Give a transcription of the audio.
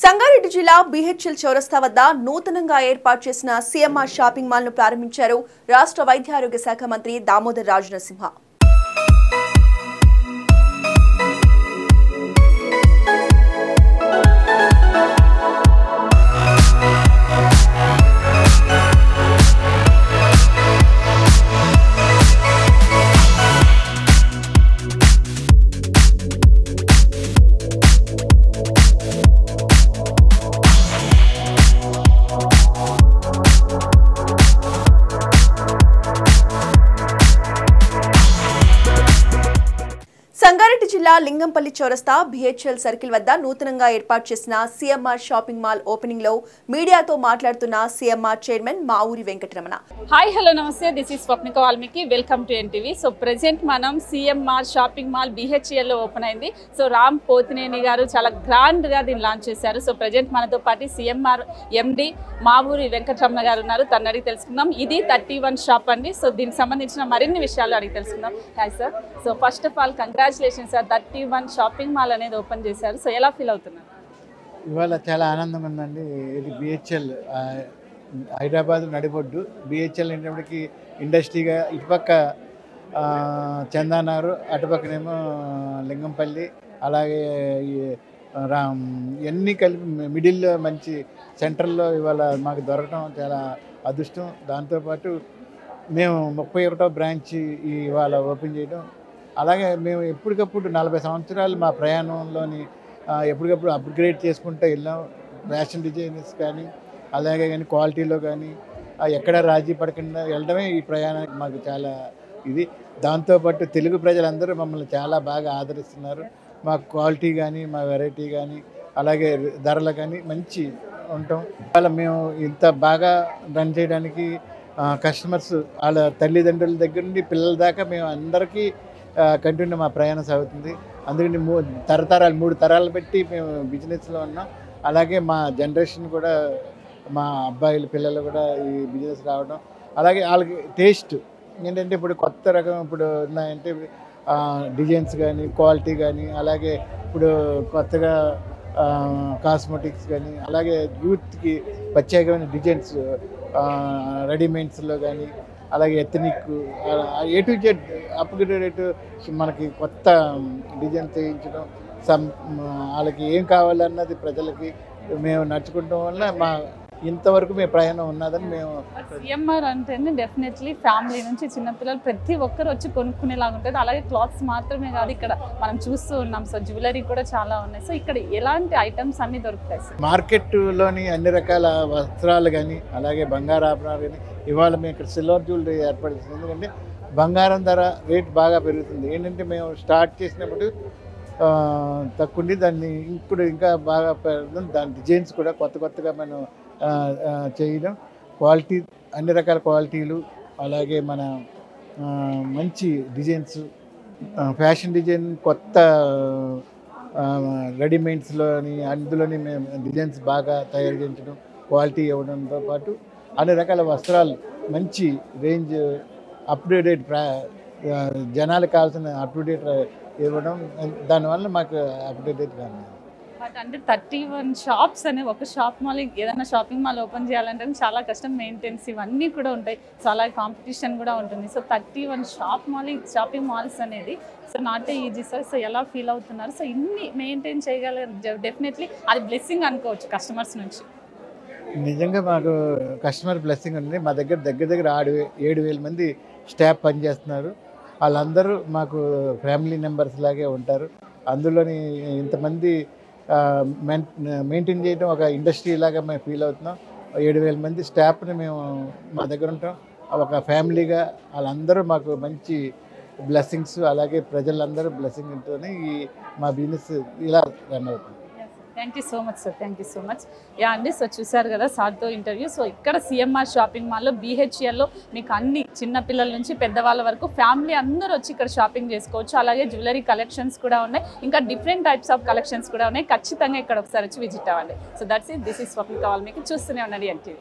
సంగారెడ్డి జిల్లా బీహెచ్ఎల్ చౌరస్తా వద్ద నూతనంగా ఏర్పాటు చేసిన సీఎంఆర్ షాపింగ్ మాల్ ను ప్రారంభించారు రాష్ట్ర వైద్య ఆరోగ్య శాఖ మంత్రి దామోదర్ రాజు నరసింహ. సంగారెడ్డి జిల్లా లింగంపల్లి చౌరస్తా బీహెచ్ఎల్ సర్కిల్ వద్ద నూతనంగా ఏర్పాటు చేసిన సీఎంఆర్ షాపింగ్ మాల్ ఓపెనింగ్ లో మీడియాతో మాట్లాడుతున్న సీఎంఆర్ చైర్మన్ మావూరి వెంకటరమణ. హాయ్ హలో నమస్తే, this is Swapnika Valmiki. Welcome to NTV. So present మనం సీఎంఆర్ షాపింగ్ మాల్ బీహెచ్ఎల్ లో ఓపెన్ అయింది. సో రామ్ పోతినేని గారు చాలా గ్రాండ్ గా దీన్ని లాంచ్ చేశారు. సో ప్రెసెంట్ మనతో పాటు సీఎంఆర్ ఎండి మావూరి వెంకటరమణ గారు ఉన్నారు. తను అడిగి తెలుసుకుందాం. ఇది 31 షాప్ అండి. సో దీనికి సంబంధించిన మరిన్ని విషయాలు అడిగి తెలుసుకుందాం. Hi sir. So first of all congratulation sir, 31 shopping mall అనేది ఓపెన్ చేశారు. సో ఎలా ఫీల్ అవుతున్నారు? ఇవాళ చాలా ఆనందంగా ఉందండి. ఇది బిహెచ్ఎల్ హైదరాబాద్ నడిబొడ్డు. బిహెచ్ఎల్ అనేటప్పటికి ఇండస్ట్రీగా ఇటుపక్క చందానగర్, అటుపక్కనేమో లింగంపల్లి, అలాగే ఇవన్నీ కలిపి మిడిల్లో మంచి సెంటర్లో ఇవాళ మాకు దొరకడం చాలా అదృష్టం. దాంతోపాటు మేము 31వ బ్రాంచ్ ఇవాళ ఓపెన్ చేయడం, అలాగే మేము ఎప్పటికప్పుడు 40 సంవత్సరాలు మా ప్రయాణంలోని ఎప్పటికప్పుడు అప్గ్రేడ్ చేసుకుంటూ వెళ్ళాం. ఫ్యాషన్ డిజైనర్స్ కానీ అలాగే కానీ క్వాలిటీలో కానీ ఎక్కడ రాజీ పడకుండా వెళ్ళడమే ఈ ప్రయాణానికి మాకు చాలా ఇది. దాంతోపాటు తెలుగు ప్రజలందరూ మమ్మల్ని చాలా బాగా ఆదరిస్తున్నారు. మా క్వాలిటీ కానీ మా వెరైటీ కానీ అలాగే ధరలు కానీ మంచి ఉంటాం. ఇవాళ మేము ఇంత బాగా రన్ చేయడానికి కస్టమర్స్ వాళ్ళ తల్లిదండ్రుల దగ్గర నుండి పిల్లల దాకా మేము అందరికీ కంటిన్యూ మా ప్రయాణం సాగుతుంది. అందుకని 3 తరాలు పెట్టి మేము బిజినెస్లో ఉన్నాం. అలాగే మా జనరేషన్ కూడా, మా అబ్బాయిల పిల్లలు కూడా ఈ బిజినెస్ రావడం, అలాగే వాళ్ళకి టేస్ట్ ఏంటంటే ఇప్పుడు కొత్త రకం ఇప్పుడు ఉన్నాయంటే డిజైన్స్ కానీ క్వాలిటీ కానీ, అలాగే ఇప్పుడు కొత్తగా కాస్మెటిక్స్ కానీ, అలాగే యూత్కి ప్రత్యేకమైన డిజైన్స్ రెడీమేడ్స్లో కానీ, అలాగే ethnic A to Z upgraded మనకి కొత్త డిజైన్ చేయించడం, వాళ్ళకి ఏం కావాలన్నది ప్రజలకి మేము నడుచుకోవడం వల్ల మా ఇంతవరకు మేము ప్రయాణం ఉన్నదని మేము. సీఎంఆర్ అంటేనే డెఫినెట్లీ ఫ్యామిలీ నుంచి చిన్నపిల్లలు ప్రతి ఒక్కరు వచ్చి కొనుక్కునేలాగా ఉంటుంది. అలాగే క్లాత్స్ మాత్రమే కాదు, ఇక్కడ మనం చూస్తూ ఉన్నాం. సో జ్యువెలరీ కూడా చాలా ఉన్నాయి. సో ఇక్కడ ఎలాంటి ఐటమ్స్ అన్ని దొరుకుతాయి సార్? మార్కెట్లోని అన్ని రకాల వస్త్రాలు కానీ అలాగే బంగారు ఆభరణాలు కానీ ఇవాళ మేము ఇక్కడ సిల్వర్ జ్యువెలరీ ఏర్పాటు చేసింది. ఎందుకంటే బంగారం ధర రేట్ బాగా పెరుగుతుంది. ఏంటంటే మేము స్టార్ట్ చేసినప్పుడు తక్కువ ఉండి దాన్ని ఇప్పుడు ఇంకా బాగా పెరుగుతుంది. దాని డిజైన్స్ కూడా కొత్తగా మనం చేయడం, క్వాలిటీ అన్ని రకాల క్వాలిటీలు, అలాగే మన మంచి డిజైన్స్, ఫ్యాషన్ డిజైన్ కొత్త రెడీమేడ్స్లోని అందులోని మేము డిజైన్స్ బాగా తయారు చేయించడం, క్వాలిటీ ఇవ్వడంతో పాటు అన్ని రకాల వస్త్రాలు మంచి రేంజ్ అప్డేటెడ్ జనాలకు కావాల్సిన అప్డేట్ ఇవ్వడం, దానివల్ల మాకు అప్డేటెడ్ కానీ. బట్ అంటే 31 షాప్స్ అనే ఒక షాప్ మాల్, ఏదైనా షాపింగ్ మాల్ ఓపెన్ చేయాలంటే చాలా కష్టం, మెయింటెనెన్స్ ఇవన్నీ కూడా ఉంటాయి. సో అలాగే కాంపిటీషన్ కూడా ఉంటుంది. సో 31 షాపింగ్ మాల్స్ అనేది so not easy sir. So ఎలా ఫీల్ అవుతున్నారు? సో ఇన్ని మెయింటైన్ చేయగలరు, డెఫినెట్లీ అది బ్లెస్సింగ్ అనుకోవచ్చు కస్టమర్స్ నుంచి. నిజంగా మాకు కస్టమర్ బ్లెస్సింగ్ ఉంది. మా దగ్గర 7,000 మంది స్టాఫ్ పనిచేస్తున్నారు. వాళ్ళందరూ మాకు ఫ్యామిలీ మెంబర్స్ లాగే ఉంటారు. అందులోని ఇంతమంది మెయింటైన్ చేయడం ఒక ఇండస్ట్రీ లాగా మేము ఫీల్ అవుతున్నాం. 7,000 మంది స్టాఫ్ని మేము మా దగ్గర ఉంటాం. ఒక ఫ్యామిలీగా వాళ్ళందరూ మాకు మంచి బ్లెస్సింగ్స్, అలాగే ప్రజలందరూ బ్లెస్సింగ్ ఉంటూనే ఈ మా బిజినెస్ ఇలా రన్ అవుతుంది. Thank you so much sir, thank you so much. Yeah అండి, సో చూసారు కదా సార్తో ఇంటర్వ్యూ. సో ఇక్కడ సీఎంఆర్ షాపింగ్ మాల్లో బీహెచ్ఎల్లో మీకు అన్ని చిన్నపిల్లల నుంచి పెద్దవాళ్ళ వరకు ఫ్యామిలీ అందరూ వచ్చి ఇక్కడ షాపింగ్ చేసుకోవచ్చు. అలాగే జ్యువెలరీ కలెక్షన్స్ కూడా ఉన్నాయి, ఇంకా డిఫరెంట్ టైప్స్ ఆఫ్ కలెక్షన్స్ కూడా ఉన్నాయి. ఖచ్చితంగా ఇక్కడ ఒకసారి వచ్చి విజిట్ అవ్వండి. So that's it, this is Swapnika Valmiki. చూస్తూనే ఉన్నది ఎన్టీవీ.